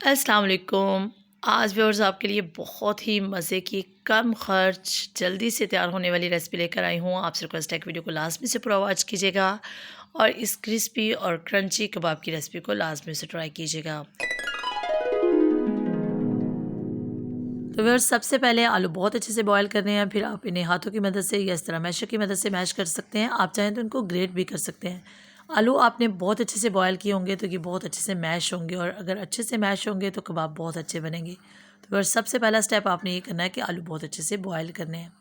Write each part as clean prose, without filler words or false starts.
अस्सलाम वालेकुम। आज व्यूअर्स आपके लिए बहुत ही मज़े की कम खर्च जल्दी से तैयार होने वाली रेसिपी लेकर आई हूँ। आपसे रिक्वेस्ट है कि वीडियो को लाज़मी से पूरा वॉच कीजिएगा और इस क्रिस्पी और क्रंची कबाब की रेसिपी को लाज़मी से ट्राई कीजिएगा। तो व्यूअर्स सबसे पहले आलू बहुत अच्छे से बॉयल करने हैं, फिर आप इन्हें हाथों की मदद से या इस तरह मैशर की मदद से मैश कर सकते हैं। आप चाहें तो इनको ग्रेट भी कर सकते हैं। आलू आपने बहुत अच्छे से बॉयल किए होंगे तो ये बहुत अच्छे से मैश होंगे, और अगर अच्छे से मैश होंगे तो कबाब बहुत अच्छे बनेंगे। तो व्यूअर्स सबसे पहला स्टेप आपने ये करना है कि आलू बहुत अच्छे से बॉयल करने हैं।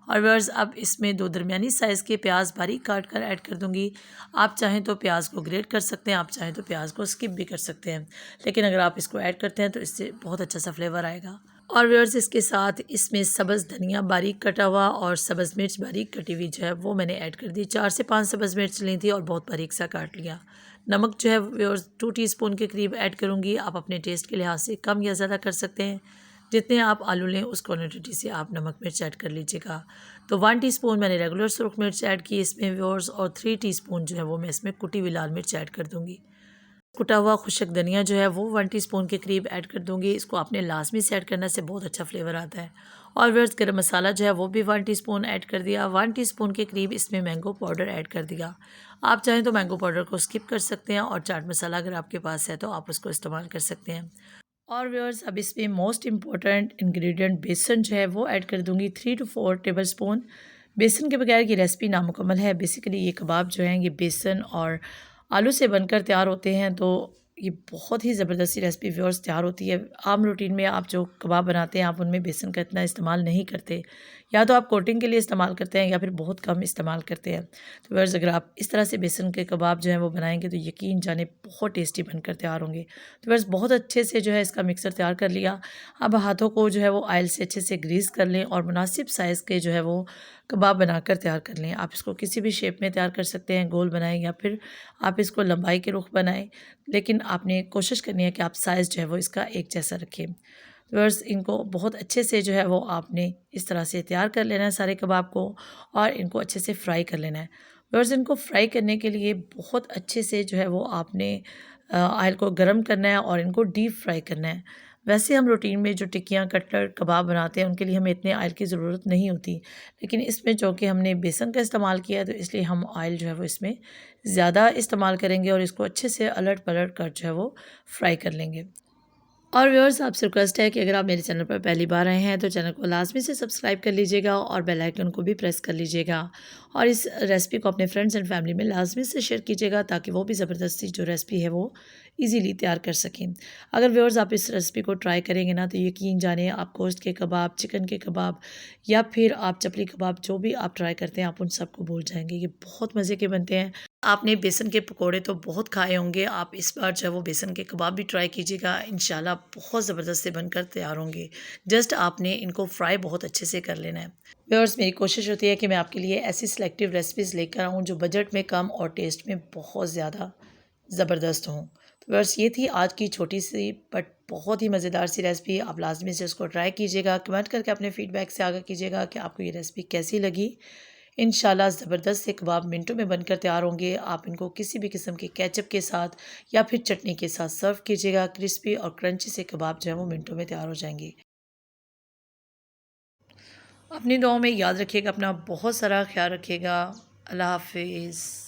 और व्यूअर्स अब इसमें 2 दरमियानी साइज़ के प्याज बारीक काट कर ऐड कर दूँगी। आप चाहें तो प्याज को ग्रेट कर सकते हैं, आप चाहें तो प्याज को स्किप भी कर सकते हैं। लेकिन अगर आप इसको ऐड करते हैं तो इससे बहुत अच्छा सा फ्लेवर आएगा। और व्यूअर्स इसके साथ इसमें सब्ज़ धनिया बारीक कटा हुआ और सब्ज़ मिर्च बारीक कटी हुई जो है वो मैंने ऐड कर दी। 4 से 5 सब्ज़ मिर्च ली थी और बहुत बारीक सा काट लिया। नमक जो है व्यूअर्स 2 टीस्पून के करीब ऐड करूँगी। आप अपने टेस्ट के लिहाज से कम या ज़्यादा कर सकते हैं। जितने आप आलू लें उस क्वांटिटी से आप नमक मिर्च ऐड कर लीजिएगा। तो 1 टीस्पून मैंने रेगुलर सुरख मिर्च ऐड की इसमें व्यूअर्स, और 3 टीस्पून जो है वो मैं इसमें कुटी हुई लाल मिर्च ऐड कर दूँगी। कुटा हुआ खुशक धनिया जो है वो 1 टीस्पून के करीब ऐड कर दूँगी। इसको आपने लाज़मी से ऐड करने से बहुत अच्छा फ्लेवर आता है। और व्यूअर्स गरम मसाला जो है वो भी 1 टीस्पून ऐड कर दिया। 1 टीस्पून के करीब इसमें मैंगो पाउडर ऐड कर दिया। आप चाहें तो मैंगो पाउडर को स्किप कर सकते हैं, और चाट मसाला अगर आपके पास है तो आप उसको इस्तेमाल कर सकते हैं। और व्यूअर्स अब इसमें मोस्ट इम्पॉर्टेंट इंग्रेडिएंट बेसन जो है वो ऐड कर दूँगी 3 टू 4 टेबलस्पून। बेसन के बगैर ये रेसिपी नामुकम्मल है। बेसिकली ये कबाब जो हैं ये बेसन और आलू से बनकर तैयार होते हैं, तो ये बहुत ही ज़बरदस्त सी रेसिपी व्यूअर्स तैयार होती है। आम रूटीन में आप जो कबाब बनाते हैं आप उनमें बेसन का इतना इस्तेमाल नहीं करते, या तो आप कोटिंग के लिए इस्तेमाल करते हैं या फिर बहुत कम इस्तेमाल करते हैं। तो व्यूअर्स अगर आप इस तरह से बेसन के कबाब जो हैं वो बनाएंगे तो यकीन जाने बहुत टेस्टी बनकर तैयार होंगे। तो बस बहुत अच्छे से जो है इसका मिक्सर तैयार कर लिया। अब हाथों को जो है वो ऑयल से अच्छे से ग्रीस कर लें और मुनासिब साइज़ के जो है वो कबाब बनाकर तैयार कर लें। आप इसको किसी भी शेप में तैयार कर सकते हैं, गोल बनाएं या फिर आप इसको लंबाई के रुख बनाएं, लेकिन आपने कोशिश करनी है कि आप साइज़ जो है वो इसका एक जैसा रखें। बस इनको बहुत अच्छे से जो है वो आपने इस तरह से तैयार कर लेना है सारे कबाब को, और इनको अच्छे से फ्राई कर लेना है। बस इनको फ्राई करने के लिए बहुत अच्छे से जो है वो आपने ऑयल को गर्म करना है और इनको डीप फ्राई करना है। वैसे हम रूटीन में जो टिक्कियाँ, कटलेट, कबाब बनाते हैं उनके लिए हमें इतने ऑयल की ज़रूरत नहीं होती, लेकिन इसमें जो कि हमने बेसन का इस्तेमाल किया है तो इसलिए हम ऑयल जो है वो इसमें ज़्यादा इस्तेमाल करेंगे और इसको अच्छे से अलट-पलट कर जो है वो फ्राई कर लेंगे। और व्यूअर्स आपसे रिक्वेस्ट है कि अगर आप मेरे चैनल पर पहली बार आए हैं तो चैनल को लाजमी से सब्सक्राइब कर लीजिएगा और बेल आइकन को भी प्रेस कर लीजिएगा, और इस रेसिपी को अपने फ्रेंड्स एंड फैमिली में लाजमी से शेयर कीजिएगा ताकि वो भी ज़बरदस्ती जो रेसिपी है वो इजीली तैयार कर सकें। अगर व्यूअर्स आप इस रेसिपी को ट्राई करेंगे ना तो यकीन जाने आप गोश्त के कबाब, चिकन के कबाब या फिर आप चपली कबाब जो भी आप ट्राई करते हैं आप उन सबको भूल जाएंगे। ये बहुत मज़े के बनते हैं। आपने बेसन के पकोड़े तो बहुत खाए होंगे, आप इस बार जो है वो बेसन के कबाब भी ट्राई कीजिएगा, इंशाल्लाह बहुत ज़बरदस्त से बनकर तैयार होंगे। जस्ट आपने इनको फ्राई बहुत अच्छे से कर लेना है। व्यूअर्स मेरी कोशिश होती है कि मैं आपके लिए ऐसी सिलेक्टिव रेसिपीज़ लेकर आऊँ जो बजट में कम और टेस्ट में बहुत ज़्यादा ज़बरदस्त हों। तो व्यूअर्स ये थी आज की छोटी सी बट बहुत ही मज़ेदार सी रेसिपी। आप लाजमी से उसको ट्राई कीजिएगा, कमेंट करके अपने फीडबैक से आगाह कीजिएगा कि आपको ये रेसिपी कैसी लगी। इंशाल्लाह ज़बरदस्त से कबाब मिनटों में बनकर तैयार होंगे। आप इनको किसी भी किस्म के केचप के साथ या फिर चटनी के साथ सर्व कीजिएगा। क्रिस्पी और क्रंची से कबाब जो है वो मिनटों में तैयार हो जाएंगे। अपनी दुआओं में याद रखिएगा, अपना बहुत सारा ख्याल रखिएगा। अल्लाह हाफिज़।